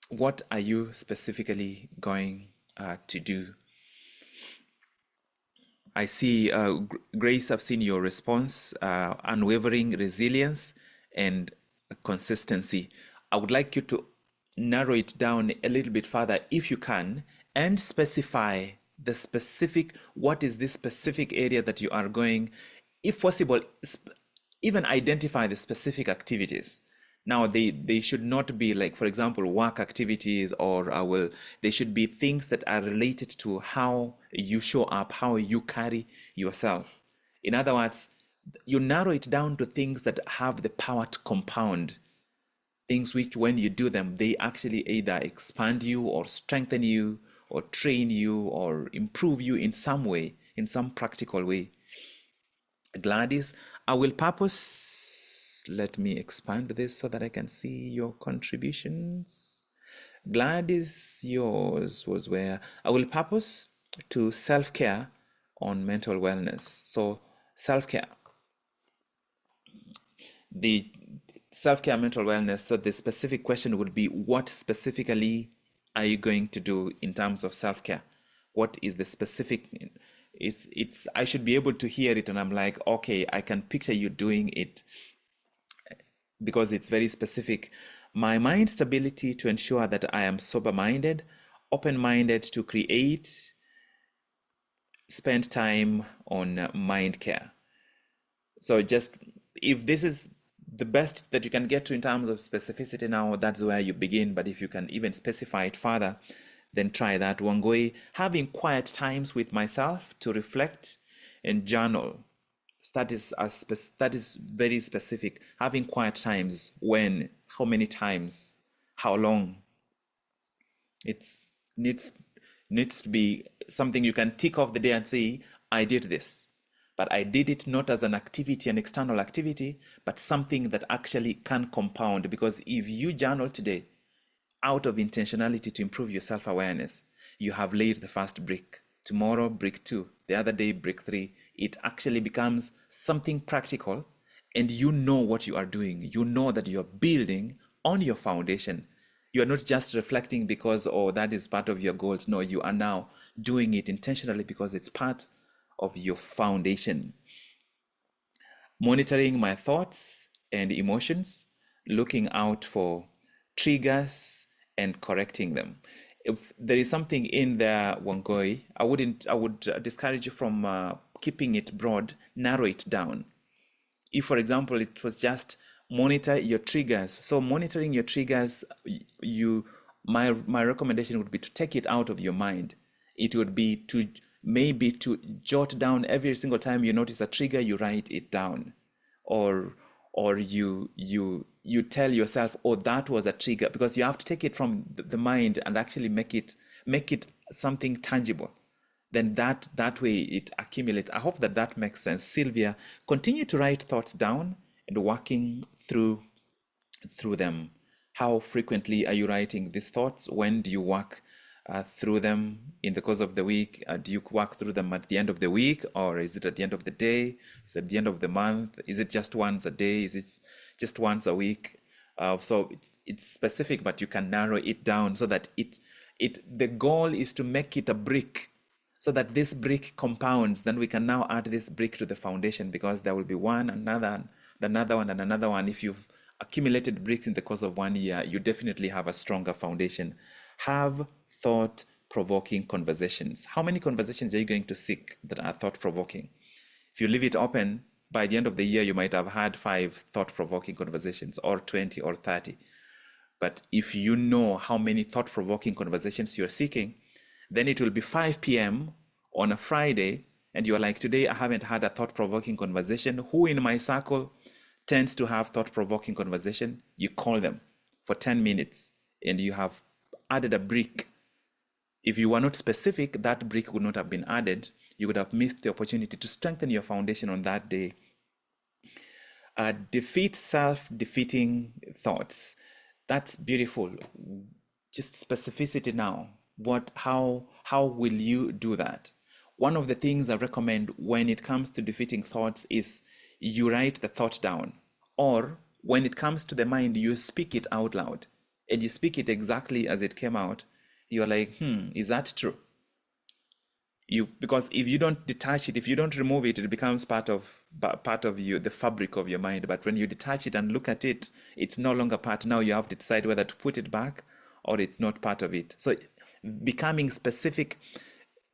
What are you specifically going to do? I see, Grace, I've seen your response, unwavering resilience and consistency. I would like you to narrow it down a little bit further if you can, and specify what is this specific area that you are going, if possible, even identify the specific activities. Now, they should not be like, for example, work activities, or they should be things that are related to how you show up, how you carry yourself. In other words, you narrow it down to things that have the power to compound, things which, when you do them, they actually either expand you or strengthen you or train you or improve you in some way, in some practical way. Gladys, I will purpose, let me expand this so that I can see your contributions. Gladys, yours was where I will purpose to self-care on mental wellness. So self-care, the self-care, mental wellness. So the specific question would be, what specifically are you going to do in terms of self-care? What is the specific? I should be able to hear it and I'm like, okay, I can picture you doing it because it's very specific. My mind stability to ensure that I am sober-minded, open-minded to create, spend time on mind care. So just, if this is the best that you can get to in terms of specificity now, that's where you begin. But if you can even specify it further, then try that. Wangoi, having quiet times with myself to reflect and journal. That is very specific. Having quiet times, when, how many times, how long. It needs to be something you can tick off the day and say, I did this. But I did it not as an activity, an external activity, but something that actually can compound. Because if you journal today out of intentionality to improve your self-awareness, you have laid the first brick. Tomorrow, brick 2. The other day, brick 3. It actually becomes something practical, and you know what you are doing. You know that you're building on your foundation. You are not just reflecting because, oh, that is part of your goals. No, you are now doing it intentionally because it's part of your foundation. Monitoring my thoughts and emotions, looking out for triggers and correcting them. If there is something in there, Wangoi, I would discourage you from keeping it broad, narrow it down. If, for example, it was just monitor your triggers. So monitoring your triggers, my recommendation would be to take it out of your mind. It would be to jot down every single time you notice a trigger, you write it down, or you tell yourself, oh, that was a trigger, because you have to take it from the mind and actually make it something tangible. Then that way it accumulates. I hope that makes sense. Sylvia, continue to write thoughts down and working through them. How frequently are you writing these thoughts? When do you work through them in the course of the week? Do you work through them at the end of the week, or is it at the end of the day? Is it at the end of the month? Is it just once a day? Is it just once a week? So it's specific, but you can narrow it down so that the goal is to make it a brick, so that this brick compounds. Then we can now add this brick to the foundation, because there will be one, another one, and another one. If you've accumulated bricks in the course of 1 year, you definitely have a stronger foundation. Have thought-provoking conversations. How many conversations are you going to seek that are thought-provoking? If you leave it open, by the end of the year, you might have had 5 thought-provoking conversations, or 20 or 30. But if you know how many thought-provoking conversations you're seeking, then it will be 5 p.m. on a Friday, and you're like, today I haven't had a thought-provoking conversation. Who in my circle tends to have thought-provoking conversation? You call them for 10 minutes, and you have added a brick. If you were not specific, that brick would not have been added. You would have missed the opportunity to strengthen your foundation on that day. Defeat self-defeating thoughts. That's beautiful. Just specificity now. How will you do that? One of the things I recommend when it comes to defeating thoughts is you write the thought down, or when it comes to the mind, you speak it out loud, and you speak it exactly as it came out. You're like, is that true? Because if you don't detach it, if you don't remove it, it becomes part of you, the fabric of your mind. But when you detach it and look at it, it's no longer part. Now you have to decide whether to put it back or it's not part of it. So becoming specific,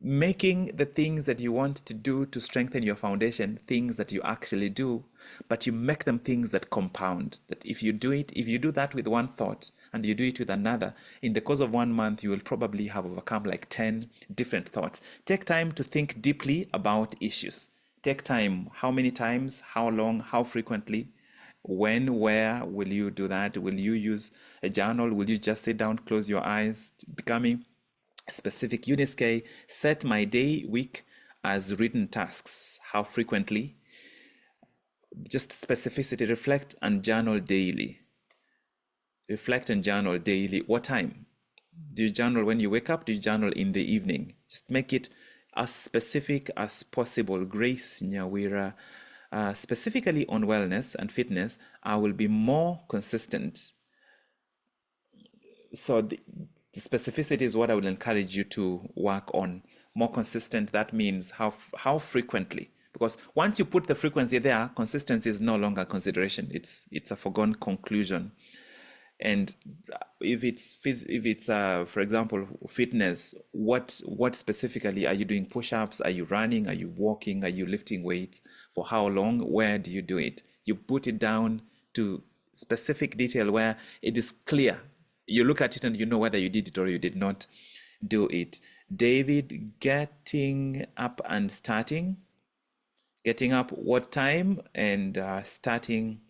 making the things that you want to do to strengthen your foundation things that you actually do, but you make them things that compound. That if you do that with one thought and you do it with another, in the course of 1 month, you will probably have overcome like 10 different thoughts. Take time to think deeply about issues. Take time. How many times? How long? How frequently? When? Where will you do that? Will you use a journal? Will you just sit down, close your eyes? Becoming specific. Eunice K, set my day, week as written tasks. How frequently? Just specificity. Reflect and journal daily. Reflect and journal daily. What time? Do you journal when you wake up? Do you journal in the evening? Just make it as specific as possible. Grace Nyawira, specifically on wellness and fitness, I will be more consistent. So the specificity is what I would encourage you to work on. More consistent, that means how frequently. Because once you put the frequency there, consistency is no longer a consideration. It's a foregone conclusion. And if it's for example, fitness, what specifically are you doing? Push-ups? Are you running? Are you walking? Are you lifting weights? For how long? Where do you do it? You put it down to specific detail where it is clear. You look at it and you know whether you did it or you did not do it. David, getting up and starting. Getting up what time and starting,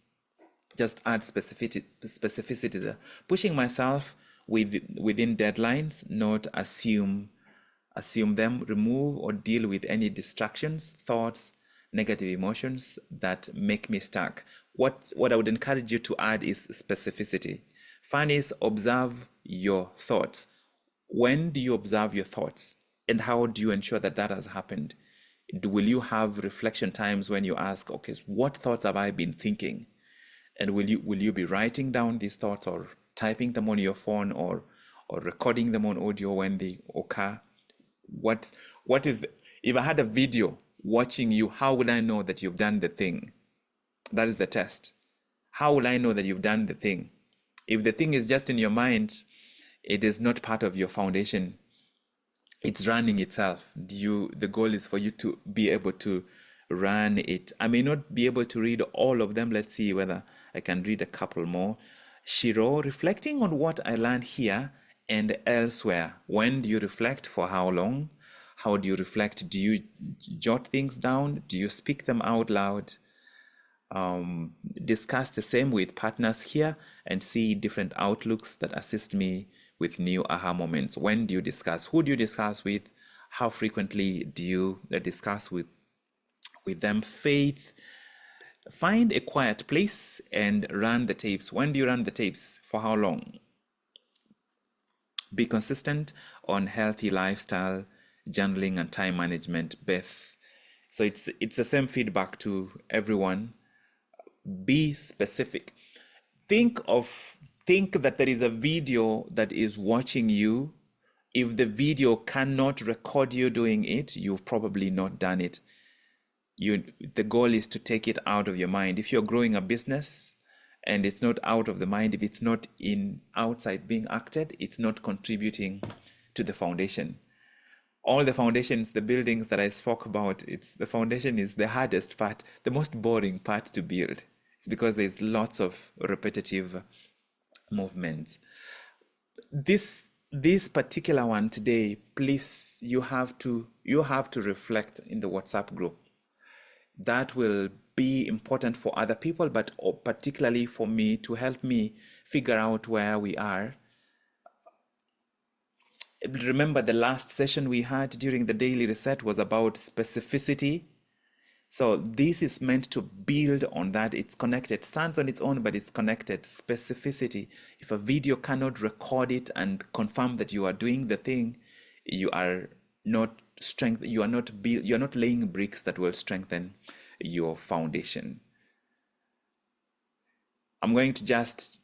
just add specificity there. Pushing myself within deadlines, not assume them. Remove or deal with any distractions, thoughts, negative emotions that make me stuck. What I would encourage you to add is specificity. Fun is observe your thoughts. When do you observe your thoughts? And how do you ensure that that has happened? Will you have reflection times when you ask, okay, what thoughts have I been thinking? And will you be writing down these thoughts or typing them on your phone or recording them on audio when they occur? If I had a video watching you, how would I know that you've done the thing? That is the test. How will I know that you've done the thing? If the thing is just in your mind, it is not part of your foundation. It's running itself. The goal is for you to be able to run it. I may not be able to read all of them. Let's see whether I can read a couple more. Shiro, reflecting on what I learned here and elsewhere. When do you reflect? For how long? How do you reflect? Do you jot things down? Do you speak them out loud? Discuss the same with partners here and see different outlooks that assist me with new aha moments. When do you discuss? Who do you discuss with? How frequently do you discuss with them? Faith, find a quiet place and run the tapes. When do you run the tapes? For how long? Be consistent on healthy lifestyle, journaling, and time management, Beth. So it's the same feedback to everyone. Be specific. Think that there is a video that is watching you. If the video cannot record you doing it, you've probably not done it. The goal is to take it out of your mind. If you're growing a business and it's not out of the mind, if it's not outside being acted, it's not contributing to the foundation. All the foundations, the buildings that I spoke about, the foundation is the hardest part, the most boring part to build. It's because there's lots of repetitive movements. This particular one today, please, you have to reflect in the WhatsApp group. That will be important for other people, but particularly for me, to help me figure out where we are. Remember, the last session we had during the daily reset was about specificity. So this is meant to build on that. It's connected, stands on its own, but it's connected. Specificity. If a video cannot record it and confirm that you are doing the thing, you are not laying bricks that will strengthen your foundation. I'm going to just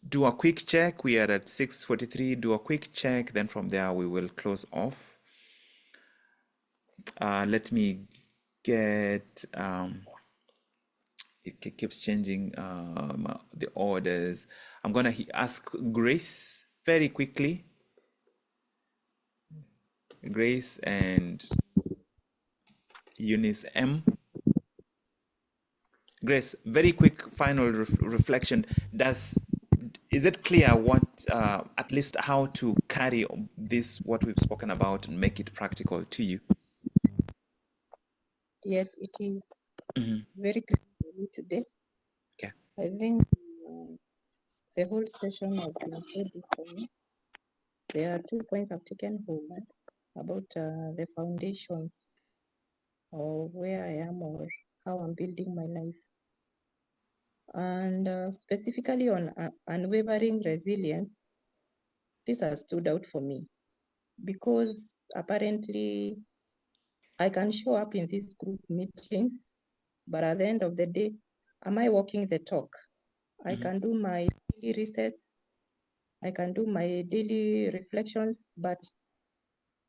do a quick check. We are at 6:43. Do a quick check. Then from there, we will close off. Let me get, it keeps changing the orders. I'm going to ask Grace very quickly. Grace and Eunice M. Grace, very quick final reflection. Is it clear what, at least how to carry this, what we've spoken about, and make it practical to you? Yes, it is very clear for me today. Okay. I think the whole session has been so deep for me. There are 2 points I've taken home about the foundations of where I am or how I'm building my life. And specifically on unwavering resilience, this has stood out for me because apparently I can show up in these group meetings, but at the end of the day, am I walking the talk? I can do my daily resets, I can do my daily reflections, but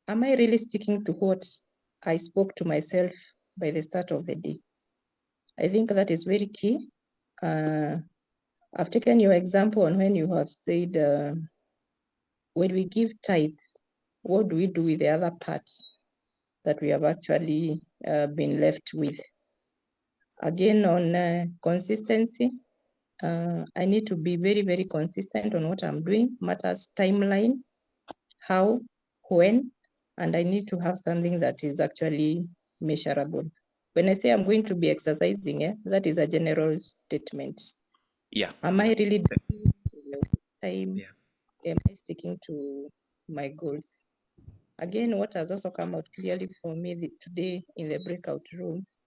am I really sticking to what I spoke to myself by the start of the day? I think that is very key. I've taken your example on when you have said, when we give tithes, what do we do with the other parts that we have actually been left with? Again, on consistency, I need to be very, very consistent on what I'm doing. Matters timeline, how, when, and I need to have something that is actually measurable. When I say I'm going to be exercising, that is a general statement. Yeah. Am I really doing it time? Yeah. Am I sticking to my goals? Again, what has also come out clearly for me today in the breakout rooms,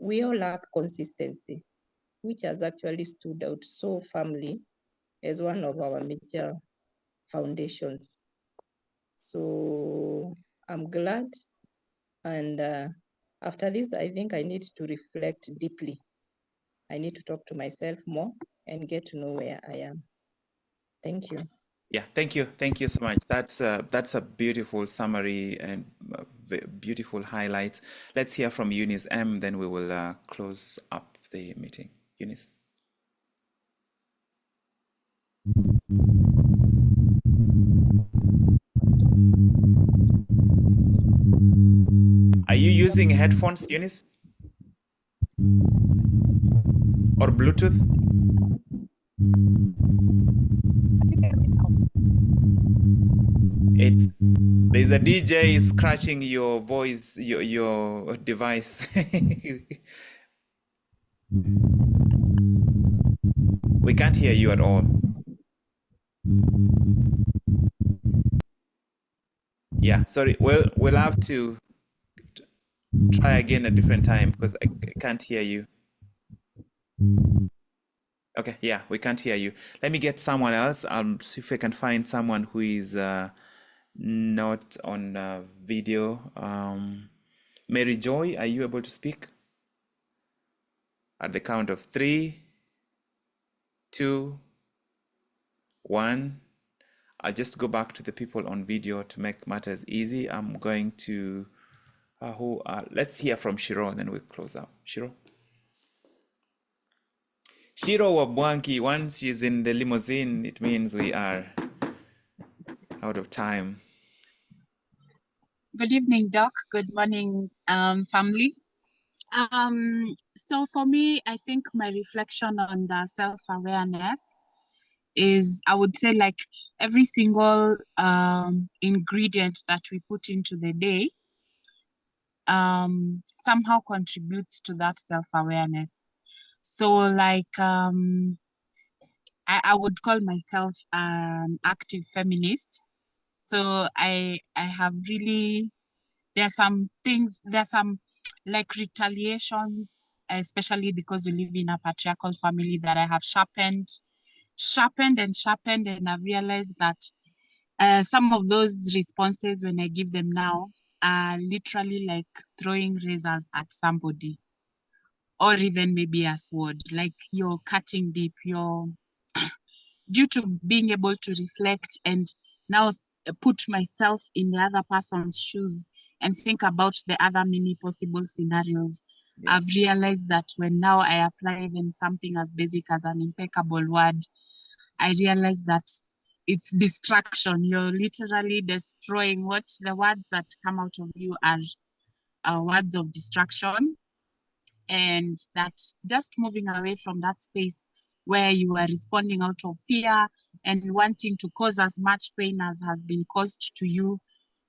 we all lack consistency, which has actually stood out so firmly as one of our major foundations. So I'm glad. And after this, I think I need to reflect deeply. I need to talk to myself more and get to know where I am. Thank you. Yeah, thank you. Thank you so much. That's a beautiful summary and beautiful highlights. Let's hear from Eunice M, then we will close up the meeting. Eunice. Are you using headphones, Eunice? Or Bluetooth? There's a DJ scratching your voice, your device. We can't hear you at all. Yeah, sorry. We'll have to try again a different time because I can't hear you. Okay, yeah, we can't hear you. Let me get someone else. See if I can find someone who is not on video. Mary Joy, are you able to speak? At the count of 3, 2, 1. I'll just go back to the people on video to make matters easy. I'm going to let's hear from Shiro, and then we'll close out. Shiro Wabwanki, once she's in the limousine, it means we are out of time. Good evening, Doc. Good morning, family. So for me, I think my reflection on the self-awareness is, I would say, like every single ingredient that we put into the day somehow contributes to that self-awareness. So like I would call myself an active feminist. So I have really, there are some like retaliations, especially because we live in a patriarchal family, that I have sharpened, and I've realized that some of those responses, when I give them now, are literally like throwing razors at somebody, or even maybe a sword, like you're cutting deep, due to being able to reflect and now put myself in the other person's shoes and think about the other many possible scenarios. Yeah. I've realized that when now I apply even something as basic as an impeccable word, I realize that it's distraction. You're literally destroying what the words that come out of you are words of distraction. And that's just moving away from that space where you are responding out of fear and wanting to cause as much pain as has been caused to you,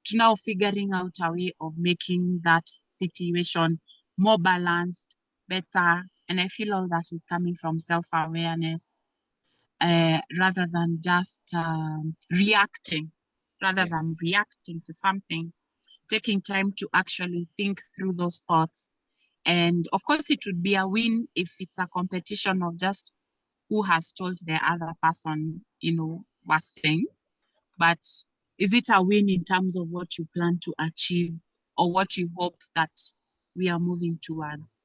to now figuring out a way of making that situation more balanced, better. And I feel all that is coming from self-awareness, rather than just reacting to something, taking time to actually think through those thoughts. And of course, it would be a win if it's a competition of just who has told the other person, worse things. But is it a win in terms of what you plan to achieve or what you hope that we are moving towards?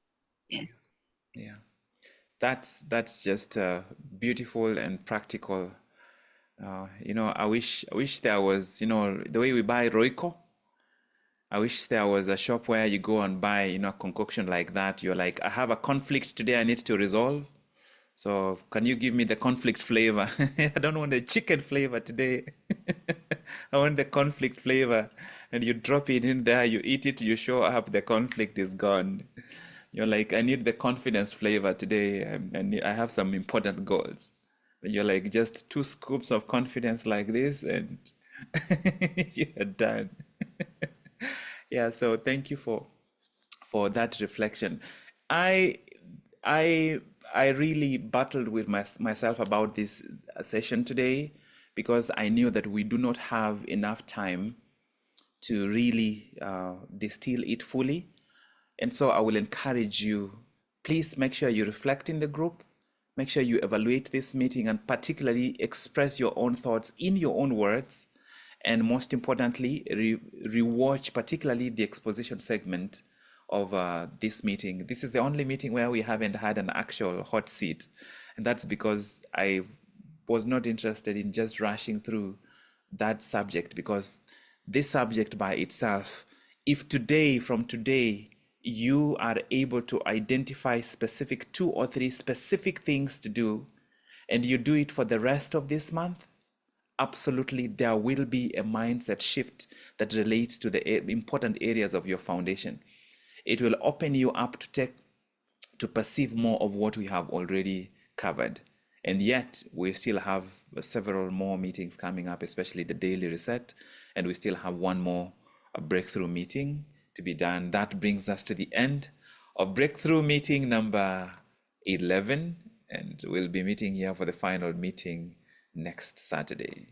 Yes. Yeah, that's just beautiful and practical. I wish there was, the way we buy Royco. I wish there was a shop where you go and buy, a concoction like that. You're like, I have a conflict today I need to resolve. So can you give me the conflict flavor? I don't want the chicken flavor today. I want the conflict flavor. And you drop it in there, you eat it, you show up, the conflict is gone. You're like, I need the confidence flavor today. And I have some important goals. And you're like, just 2 scoops of confidence like this and you're done. Yeah, so thank you for that reflection. I really battled with myself about this session today because I knew that we do not have enough time to really distill it fully. And so I will encourage you, please make sure you reflect in the group, make sure you evaluate this meeting, and particularly express your own thoughts in your own words. And most importantly, rewatch particularly the exposition segment of this meeting. This is the only meeting where we haven't had an actual hot seat. And that's because I was not interested in just rushing through that subject, because this subject by itself, if from today, you are able to identify 2 or 3 specific things to do, and you do it for the rest of this month, absolutely there will be a mindset shift that relates to the important areas of your foundation. It will open you up to perceive more of what we have already covered. And yet we still have several more meetings coming up, especially the daily reset, and we still have one more breakthrough meeting to be done. That brings us to the end of breakthrough meeting number 11, and we'll be meeting here for the final meeting next Saturday.